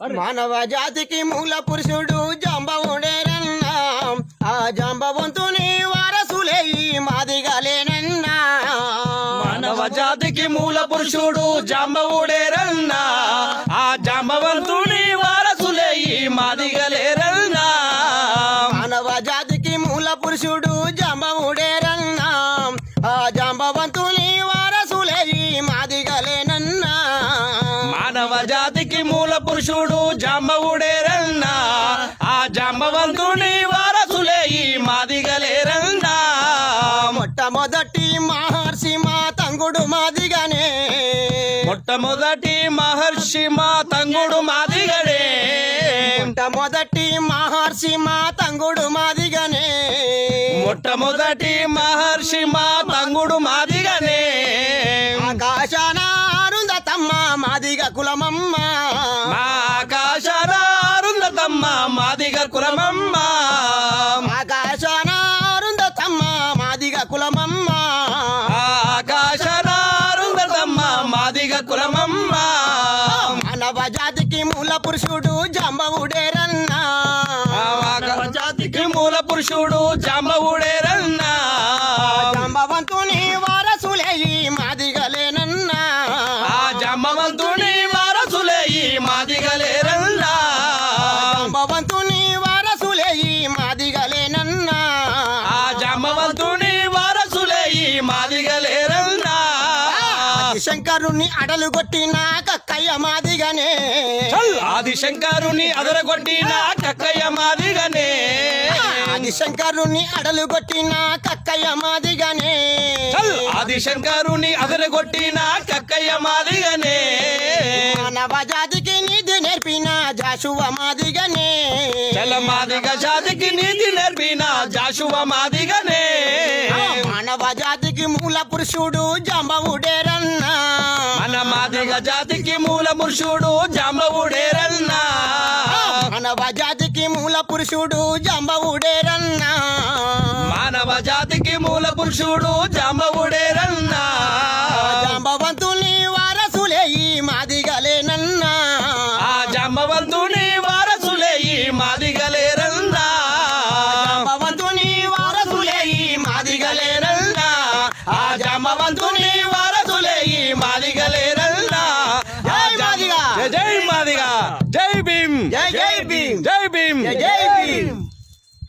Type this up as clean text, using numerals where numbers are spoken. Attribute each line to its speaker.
Speaker 1: మానవ జాతికి మూల పురుషుడు జాంబవుడేనన్నా ఆ జాంబవంతుని వారసులే ఈ మాదిగలేనన్నా
Speaker 2: మానవ జాతికి మూల పురుషుడు జాంబవుడేరన్నా ఆ జాంబవంతుని వారసులే ఈ మాదిగలేరన్నా
Speaker 1: మానవ జాతికి మూల పురుషుడు జాంబవుడేరన్నా ఆ జాంబవంతుని వారసులే ఈ మాదిగలేనన్నా
Speaker 2: మానవ జాతికి మూల పురుషుడు జాంబవుడేరన్నా ఆ జాంబవంతుని వారసులే ఈ మాదిగలేరన్నా
Speaker 1: మొట్టమొదటి మహర్షి మా తంగుడు మాదిగనే
Speaker 2: మొట్టమొదటి మహర్షి మా తంగుడు మాదిగడే
Speaker 1: మొట్టమొదటి మహర్షి మా తంగుడు మాదిగనే
Speaker 2: మొట్టమొదటి మహర్షి మా తంగుడు మాదిగనే
Speaker 1: ఆకాశాన అరుంధతమ్మ మాదిగ కులమమ్మ
Speaker 2: మా ఆకాశాన అరుంధతమ్మ మాదిగ కులమమ్మ
Speaker 1: ఆకాశాన అరుంధతమ్మ మాదిగ కులమమ్మ
Speaker 2: ఆకాశాన అరుంధతమ్మ మాదిగ కులమమ్మ
Speaker 1: మానవ జాతికి మూల పురుషుడు జాంబవుడేరన్నా
Speaker 2: మానవ జాతికి మూల పురుషుడు జాంబవుడేరన్నా
Speaker 1: జాంబవంతుని వారసులే ఈ మాదిగలేనన్నా
Speaker 2: ఆ జాంబవంతుని వారసులే ఈ మాదిగలేరన్నా
Speaker 1: జాంబవంతుని వారసులే ఈ మాదిగలేనన్నా
Speaker 2: ఆ జాంబవంతుని వారసులే ఈ మాదిగలేరన్నా
Speaker 1: శంకరుని అడలుగొట్టిన కక్కయ్య మాదిగనే
Speaker 2: ఆదిశంకరుని అదరగొట్టిన కక్కయ్య మాదిగనే
Speaker 1: ఆదిశంకరుని అడలుగొట్టిన కక్కయ్య మాదిగనే
Speaker 2: ఆదిశంకరుని అదరగొట్టిన కక్కయ్య మాదిగనే
Speaker 1: మానవ జాతికి నిధి నేర్పిన జాషువ మాదిగనే
Speaker 2: చల మాదిగ జాతికి నీతి నేర్పిన జాషువ మాదిగనే
Speaker 1: మానవ జాతికి మూల పురుషుడు జాంబవుడేరన్నా
Speaker 2: మన మాదిగ జాతికి మూల పురుషుడు జాంబవుడేరన్నా
Speaker 1: మానవ జాతికి మూల పురుషుడు జాంబవుడేరన్నా
Speaker 2: మానవ జాతికి మూల పురుషుడు జాంబవుడేరన్నా